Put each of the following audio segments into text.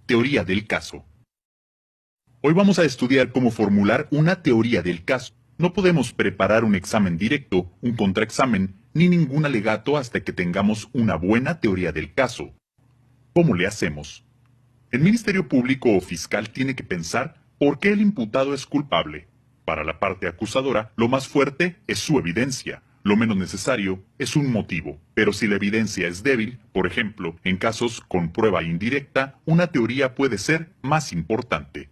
Teoría del caso. Hoy vamos a estudiar cómo formular una teoría del caso. No podemos preparar un examen directo, un contraexamen, ni ningún alegato hasta que tengamos una buena teoría del caso. ¿Cómo le hacemos? El Ministerio Público o fiscal tiene que pensar por qué el imputado es culpable. Para la parte acusadora, lo más fuerte es su evidencia. Lo menos necesario es un motivo. Pero si la evidencia es débil, por ejemplo, en casos con prueba indirecta, una teoría puede ser más importante.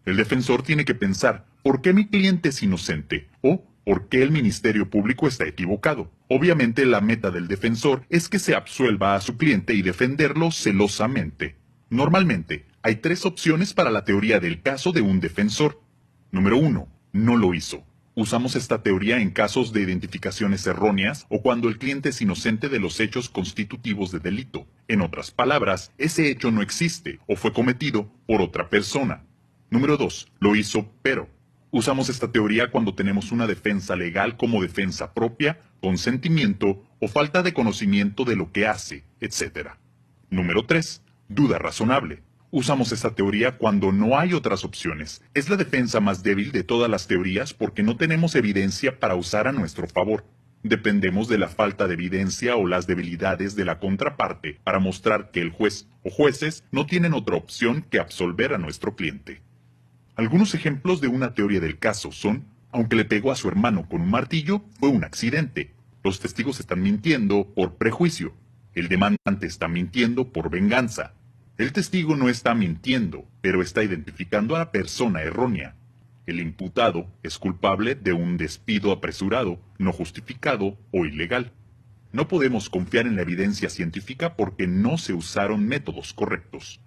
El defensor tiene que pensar por qué mi cliente es inocente o por qué el Ministerio Público está equivocado. Obviamente la meta del defensor es que se absuelva a su cliente y defenderlo celosamente. Normalmente, hay 3 opciones para la teoría del caso de un defensor. Número 1. No lo hizo. Usamos esta teoría en casos de identificaciones erróneas o cuando el cliente es inocente de los hechos constitutivos de delito. En otras palabras, ese hecho no existe o fue cometido por otra persona. Número 2. Lo hizo, pero. Usamos esta teoría cuando tenemos una defensa legal como defensa propia, consentimiento o falta de conocimiento de lo que hace, etc. Número 3. Duda razonable. Usamos esta teoría cuando no hay otras opciones. Es la defensa más débil de todas las teorías porque no tenemos evidencia para usar a nuestro favor. Dependemos de la falta de evidencia o las debilidades de la contraparte para mostrar que el juez o jueces no tienen otra opción que absolver a nuestro cliente. Algunos ejemplos de una teoría del caso son: aunque le pegó a su hermano con un martillo, fue un accidente. Los testigos están mintiendo por prejuicio. El demandante está mintiendo por venganza. El testigo no está mintiendo, pero está identificando a la persona errónea. El imputado es culpable de un despido apresurado, no justificado o ilegal. No podemos confiar en la evidencia científica porque no se usaron métodos correctos.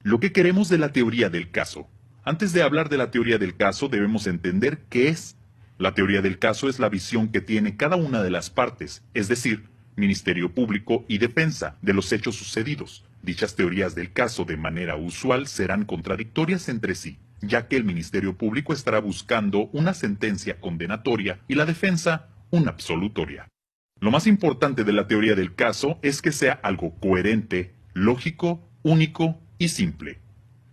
Lo que queremos de la teoría del caso. Antes de hablar de la teoría del caso, debemos entender qué es. La teoría del caso es la visión que tiene cada una de las partes, es decir, Ministerio Público y defensa, de los hechos sucedidos. Dichas teorías del caso de manera usual serán contradictorias entre sí, ya que el Ministerio Público estará buscando una sentencia condenatoria y la defensa una absolutoria. Lo más importante de la teoría del caso es que sea algo coherente, lógico, único y simple.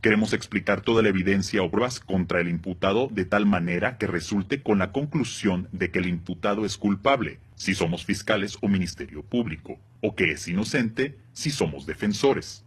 Queremos explicar toda la evidencia o pruebas contra el imputado de tal manera que resulte con la conclusión de que el imputado es culpable, si somos fiscales o Ministerio Público, o que es inocente, si somos defensores.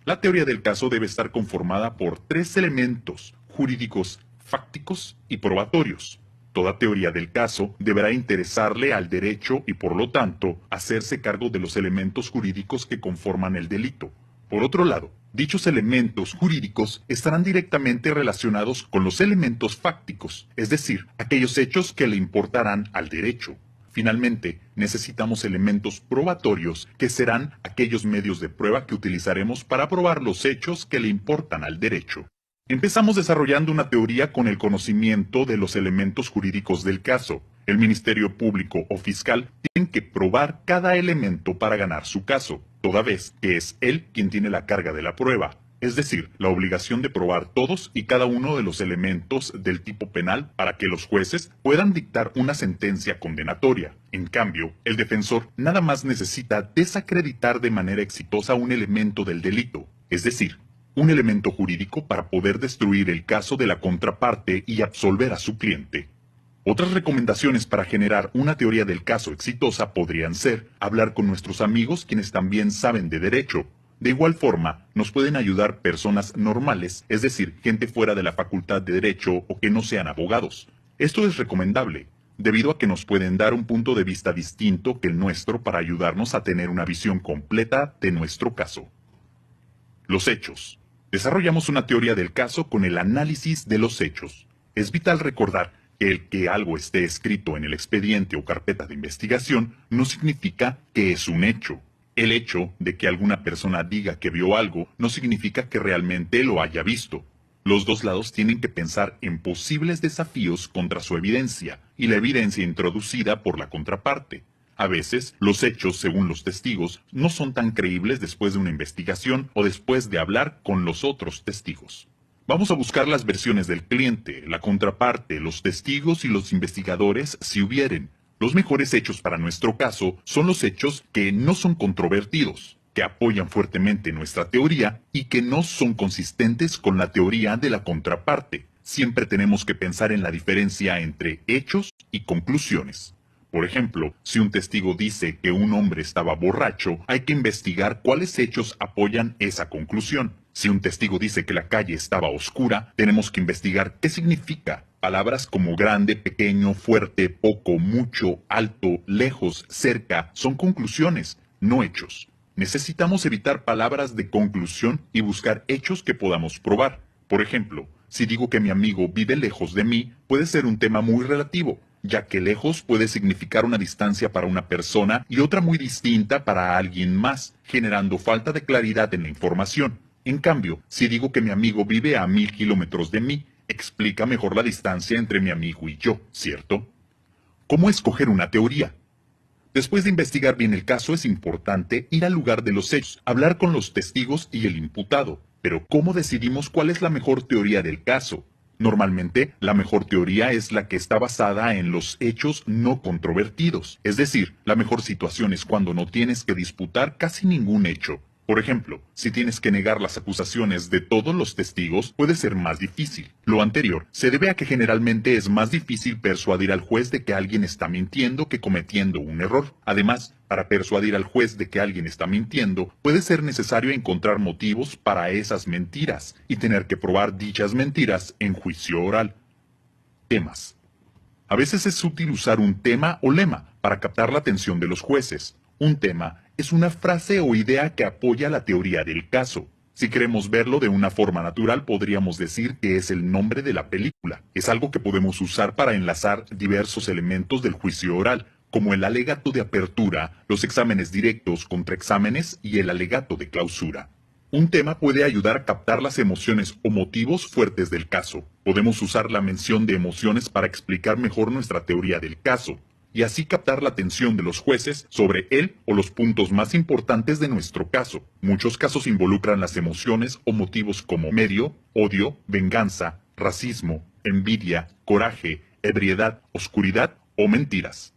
La teoría del caso debe estar conformada por 3 elementos jurídicos, fácticos y probatorios. Toda teoría del caso deberá interesarle al derecho y, por lo tanto, hacerse cargo de los elementos jurídicos que conforman el delito. Por otro lado, dichos elementos jurídicos estarán directamente relacionados con los elementos fácticos, es decir, aquellos hechos que le importarán al derecho. Finalmente, necesitamos elementos probatorios, que serán aquellos medios de prueba que utilizaremos para probar los hechos que le importan al derecho. Empezamos desarrollando una teoría con el conocimiento de los elementos jurídicos del caso. El Ministerio Público o fiscal tienen que probar cada elemento para ganar su caso, toda vez que es él quien tiene la carga de la prueba, es decir, la obligación de probar todos y cada uno de los elementos del tipo penal para que los jueces puedan dictar una sentencia condenatoria. En cambio, el defensor nada más necesita desacreditar de manera exitosa un elemento del delito, es decir, un elemento jurídico para poder destruir el caso de la contraparte y absolver a su cliente. Otras recomendaciones para generar una teoría del caso exitosa podrían ser hablar con nuestros amigos quienes también saben de derecho. De igual forma, nos pueden ayudar personas normales, es decir, gente fuera de la facultad de derecho o que no sean abogados. Esto es recomendable, debido a que nos pueden dar un punto de vista distinto que el nuestro para ayudarnos a tener una visión completa de nuestro caso. Los hechos. Desarrollamos una teoría del caso con el análisis de los hechos. Es vital recordar que el que algo esté escrito en el expediente o carpeta de investigación no significa que es un hecho. El hecho de que alguna persona diga que vio algo no significa que realmente lo haya visto. Los dos lados tienen que pensar en posibles desafíos contra su evidencia y la evidencia introducida por la contraparte. A veces, los hechos, según los testigos, no son tan creíbles después de una investigación o después de hablar con los otros testigos. Vamos a buscar las versiones del cliente, la contraparte, los testigos y los investigadores si hubieren. Los mejores hechos para nuestro caso son los hechos que no son controvertidos, que que apoyan fuertemente nuestra teoría y que no son consistentes con la teoría de la contraparte. Siempre tenemos que pensar en la diferencia entre hechos y conclusiones. Por ejemplo, si un testigo dice que un hombre estaba borracho, hay que investigar cuáles hechos apoyan esa conclusión. Si un testigo dice que la calle estaba oscura, tenemos que investigar qué significa. Palabras como grande, pequeño, fuerte, poco, mucho, alto, lejos, cerca, son conclusiones, no hechos. Necesitamos evitar palabras de conclusión y buscar hechos que podamos probar. Por ejemplo, si digo que mi amigo vive lejos de mí, puede ser un tema muy relativo, ya que lejos puede significar una distancia para una persona y otra muy distinta para alguien más, generando falta de claridad en la información. En cambio, si digo que mi amigo vive a 1000 kilómetros de mí, explica mejor la distancia entre mi amigo y yo, ¿cierto? ¿Cómo escoger una teoría? Después de investigar bien el caso, es importante ir al lugar de los hechos, hablar con los testigos y el imputado. Pero ¿cómo decidimos cuál es la mejor teoría del caso? Normalmente, la mejor teoría es la que está basada en los hechos no controvertidos. Es decir, la mejor situación es cuando no tienes que disputar casi ningún hecho. Por ejemplo, si tienes que negar las acusaciones de todos los testigos, puede ser más difícil. Lo anterior se debe a que generalmente es más difícil persuadir al juez de que alguien está mintiendo que cometiendo un error. Además, para persuadir al juez de que alguien está mintiendo, puede ser necesario encontrar motivos para esas mentiras y tener que probar dichas mentiras en juicio oral. Temas. A veces es útil usar un tema o lema para captar la atención de los jueces. Un tema es una frase o idea que apoya la teoría del caso. Si queremos verlo de una forma natural, podríamos decir que es el nombre de la película. Es algo que podemos usar para enlazar diversos elementos del juicio oral, como el alegato de apertura, los exámenes directos, contraexámenes y el alegato de clausura. Un tema puede ayudar a captar las emociones o motivos fuertes del caso. Podemos usar la mención de emociones para explicar mejor nuestra teoría del caso, y así captar la atención de los jueces sobre él o los puntos más importantes de nuestro caso. Muchos casos involucran las emociones o motivos como medio, odio, venganza, racismo, envidia, coraje, ebriedad, oscuridad o mentiras.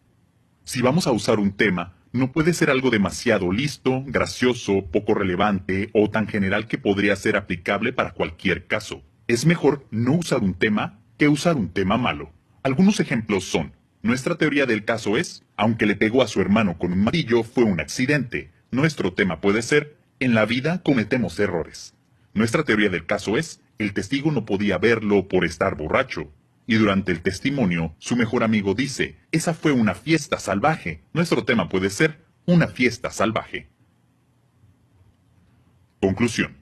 Si vamos a usar un tema, no puede ser algo demasiado listo, gracioso, poco relevante o tan general que podría ser aplicable para cualquier caso. Es mejor no usar un tema que usar un tema malo. Algunos ejemplos son: nuestra teoría del caso es, aunque le pegó a su hermano con un martillo, fue un accidente. Nuestro tema puede ser, en la vida cometemos errores. Nuestra teoría del caso es, el testigo no podía verlo por estar borracho. Y durante el testimonio, su mejor amigo dice, esa fue una fiesta salvaje. Nuestro tema puede ser, una fiesta salvaje. Conclusión.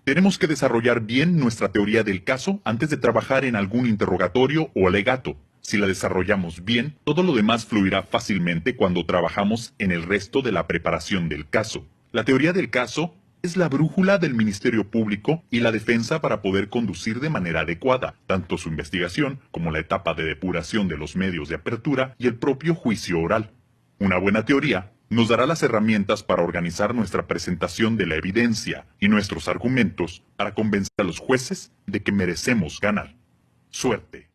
Tenemos que desarrollar bien nuestra teoría del caso antes de trabajar en algún interrogatorio o alegato. Si la desarrollamos bien, todo lo demás fluirá fácilmente cuando trabajamos en el resto de la preparación del caso. La teoría del caso es la brújula del Ministerio Público y la defensa para poder conducir de manera adecuada tanto su investigación como la etapa de depuración de los medios de apertura y el propio juicio oral. Una buena teoría nos dará las herramientas para organizar nuestra presentación de la evidencia y nuestros argumentos para convencer a los jueces de que merecemos ganar. Suerte.